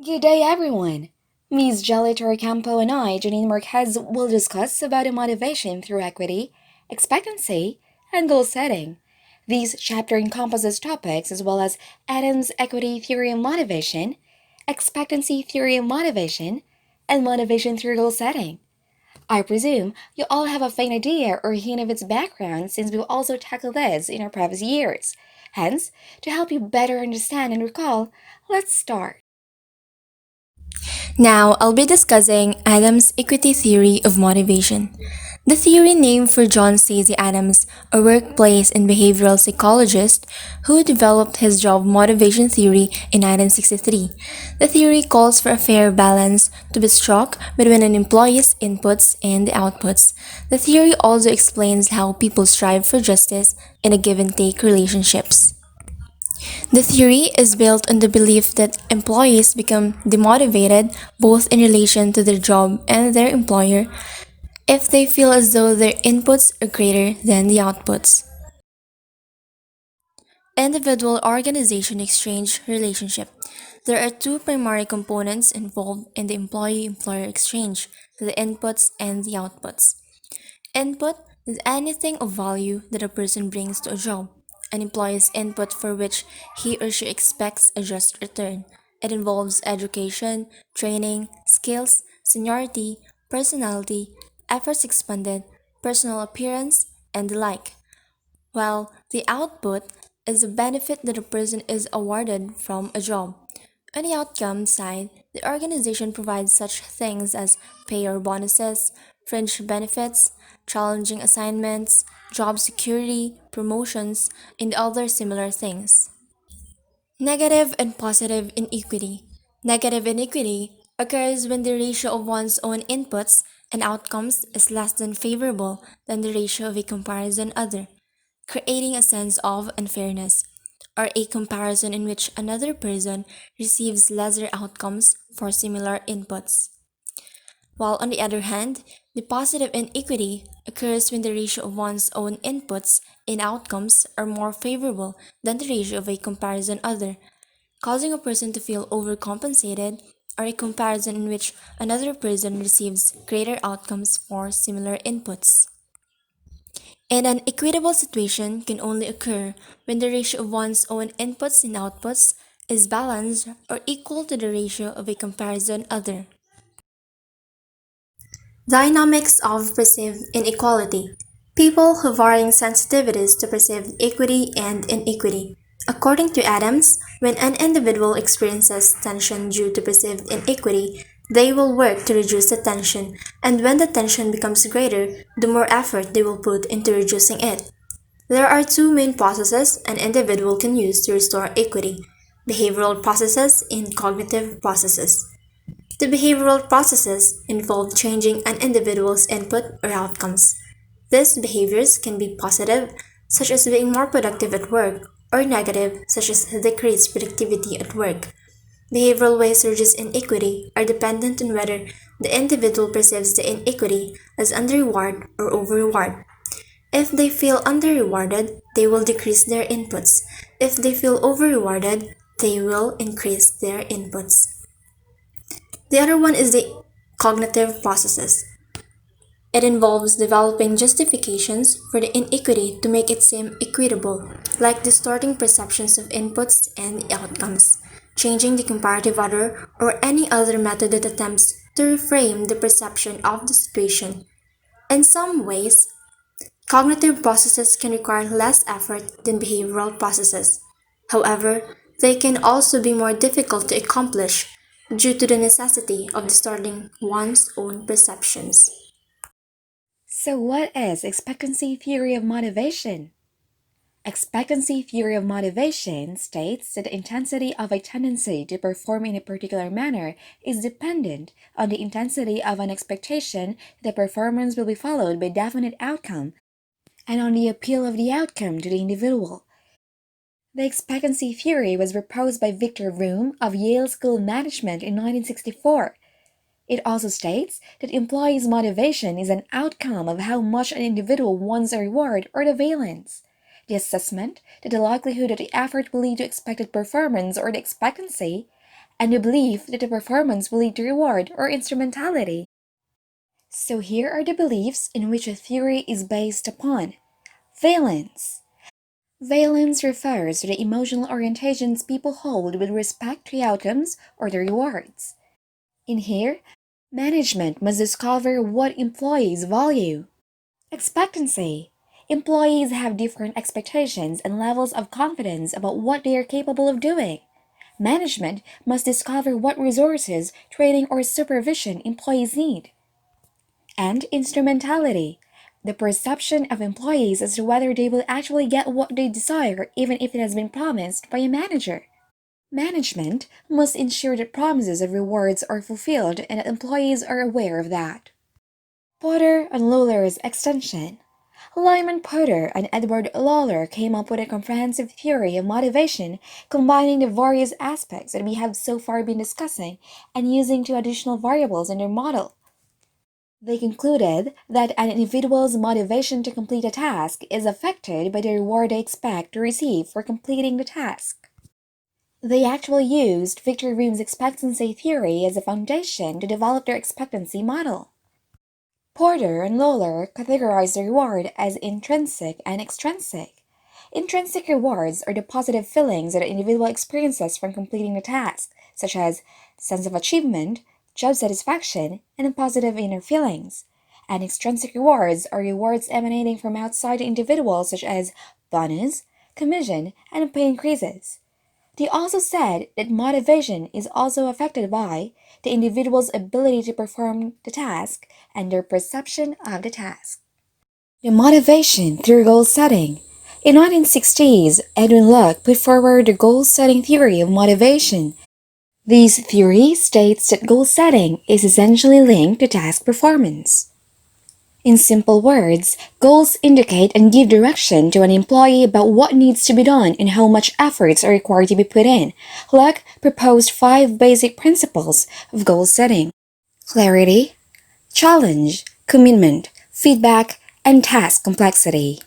Good day, everyone. Ms. Jelly Torrecampo and I, Janine Marquez, will discuss about the motivation through equity, expectancy, and goal setting. This chapter encompasses topics as well as Adam's equity theory of motivation, expectancy theory of motivation, and motivation through goal setting. I presume you all have a faint idea or hint of its background since we've also tackled this in our previous years. Hence, to help you better understand and recall, let's start. Now, I'll be discussing Adams' equity theory of motivation. The theory named for John Stacey Adams, a workplace and behavioral psychologist who developed his job motivation theory in 1963. The theory calls for a fair balance to be struck between an employee's inputs and the outputs. The theory also explains how people strive for justice in a give and take relationships. The theory is built on the belief that employees become demotivated both in relation to their job and their employer if they feel as though their inputs are greater than the outputs. Individual organization exchange relationship. There are two primary components involved in the employee employer exchange: the inputs and the outputs. Input is anything of value that a person brings to a job. An employee's input for which he or she expects a just return. It involves education, training, skills, seniority, personality, efforts expended, personal appearance, and the like. While the output is the benefit that a person is awarded from a job. On the outcome side, the organization provides such things as pay or bonuses, fringe benefits, challenging assignments, job security, promotions, and other similar things. Negative and positive inequity. Negative inequity occurs when the ratio of one's own inputs and outcomes is less than favorable than the ratio of a comparison other, creating a sense of unfairness, or a comparison in which another person receives lesser outcomes for similar inputs. While on the other hand, the positive inequity occurs when the ratio of one's own inputs and outcomes are more favorable than the ratio of a comparison other, causing a person to feel overcompensated, or a comparison in which another person receives greater outcomes for similar inputs. And an equitable situation can only occur when the ratio of one's own inputs and outputs is balanced or equal to the ratio of a comparison other. Dynamics of perceived inequality. People have varying sensitivities to perceived equity and inequity. According to Adams, when an individual experiences tension due to perceived inequity, they will work to reduce the tension, and when the tension becomes greater, the more effort they will put into reducing it. There are two main processes an individual can use to restore equity: behavioral processes and cognitive processes. The behavioral processes involve changing an individual's input or outcomes. These behaviors can be positive, such as being more productive at work, or negative, such as decreased productivity at work. Behavioral ways to reduce inequity are dependent on whether the individual perceives the inequity as under-reward or over-reward. If they feel under-rewarded, they will decrease their inputs. If they feel over-rewarded, they will increase their inputs. The other one is the cognitive processes. It involves developing justifications for the inequity to make it seem equitable, like distorting perceptions of inputs and outcomes, changing the comparative order, or any other method that attempts to reframe the perception of the situation. In some ways, cognitive processes can require less effort than behavioral processes. However, they can also be more difficult to accomplish due to the necessity of distorting one's own perceptions. So, what is expectancy theory of motivation? Expectancy theory of motivation states that the intensity of a tendency to perform in a particular manner is dependent on the intensity of an expectation that the performance will be followed by a definite outcome and on the appeal of the outcome to the individual. The expectancy theory was proposed by Victor Room of Yale School of Management in 1964. It also states that employees' motivation is an outcome of how much an individual wants a reward or the valence. The assessment that the likelihood that the effort will lead to expected performance or the expectancy, and the belief that the performance will lead to reward or instrumentality. So here are the beliefs in which a theory is based upon. Valence. Valence refers to the emotional orientations people hold with respect to outcomes or the rewards. In here, management must discover what employees value. Expectancy. Employees have different expectations and levels of confidence about what they are capable of doing. Management must discover what resources, training, or supervision employees need. And instrumentality. The perception of employees as to whether they will actually get what they desire even if it has been promised by a manager. Management must ensure that promises of rewards are fulfilled and that employees are aware of that. Potter and Lawler's extension. Lyman Potter and Edward Lawler came up with a comprehensive theory of motivation, combining the various aspects that we have so far been discussing and using two additional variables in their model. They concluded that an individual's motivation to complete a task is affected by the reward they expect to receive for completing the task. They actually used Victor Ream's expectancy theory as a foundation to develop their expectancy model. Porter and Lawler categorized the reward as intrinsic and extrinsic. Intrinsic rewards are the positive feelings that an individual experiences from completing the task, such as sense of achievement, job satisfaction, and positive inner feelings. And extrinsic rewards are rewards emanating from outside the individual, such as bonus, commission, and pay increases. They also said that motivation is also affected by the individual's ability to perform the task and their perception of the task. The motivation through goal setting. In 1960s, Edwin Locke put forward the goal setting theory of motivation. This theory states that goal setting is essentially linked to task performance. In simple words, goals indicate and give direction to an employee about what needs to be done and how much efforts are required to be put in. Locke proposed 5 basic principles of goal setting: clarity, challenge, commitment, feedback, and task complexity.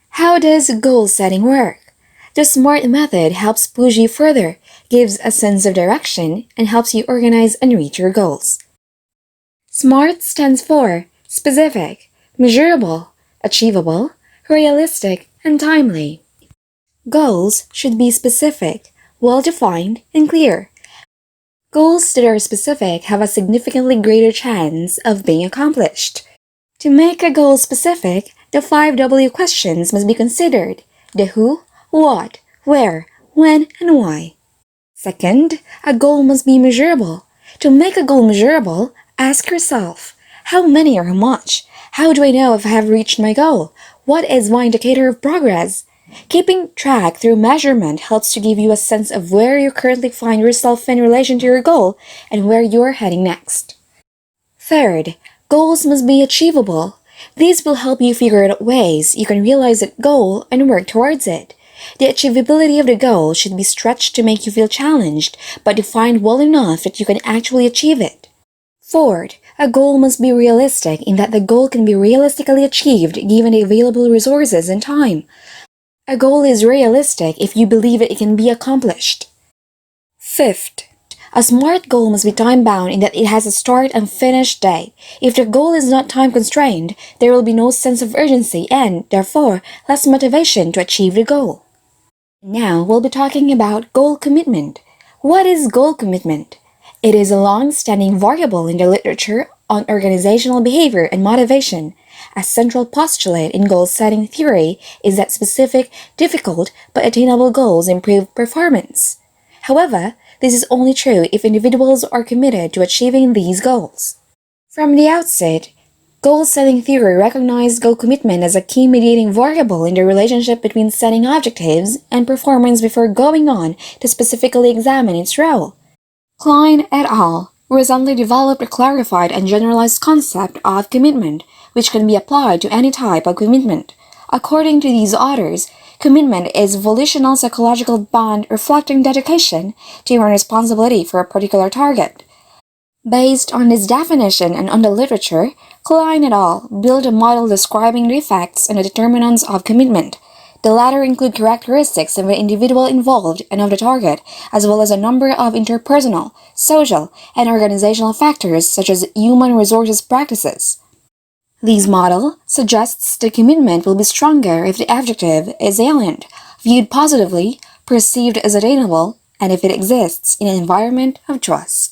How does goal setting work? The SMART method helps push you further, gives a sense of direction, and helps you organize and reach your goals. SMART stands for specific, measurable, achievable, realistic, and timely. Goals should be specific, well-defined, and clear. Goals that are specific have a significantly greater chance of being accomplished. To make a goal specific, the 5 W questions must be considered: the who, what, where, when, and why. Second, a goal must be measurable. To make a goal measurable, ask yourself, how many or how much? How do I know if I have reached my goal? What is my indicator of progress? Keeping track through measurement helps to give you a sense of where you currently find yourself in relation to your goal and where you are heading next. Third, goals must be achievable. These will help you figure out ways you can realize that goal and work towards it. The achievability of the goal should be stretched to make you feel challenged, but defined well enough that you can actually achieve it. Fourth, a goal must be realistic in that the goal can be realistically achieved given the available resources and time. A goal is realistic if you believe it can be accomplished. Fifth, a SMART goal must be time-bound in that it has a start and finish date. If the goal is not time-constrained, there will be no sense of urgency and, therefore, less motivation to achieve the goal. Now we'll be talking about goal commitment. What is goal commitment? It is a long-standing variable in the literature on organizational behavior and motivation. A central postulate in goal-setting theory is that specific, difficult, but attainable goals improve performance. However, this is only true if individuals are committed to achieving these goals. From the outset, goal-setting theory recognized goal commitment as a key mediating variable in the relationship between setting objectives and performance before going on to specifically examine its role. Klein et al. Recently developed a clarified and generalized concept of commitment, which can be applied to any type of commitment. According to these authors, commitment is a volitional psychological bond reflecting dedication to a responsibility for a particular target. Based on this definition and on the literature, Klein et al. Built a model describing the effects and the determinants of commitment. The latter include characteristics of the individual involved and of the target, as well as a number of interpersonal, social, and organizational factors such as human resources practices. This model suggests the commitment will be stronger if the objective is salient, viewed positively, perceived as attainable, and if it exists in an environment of trust.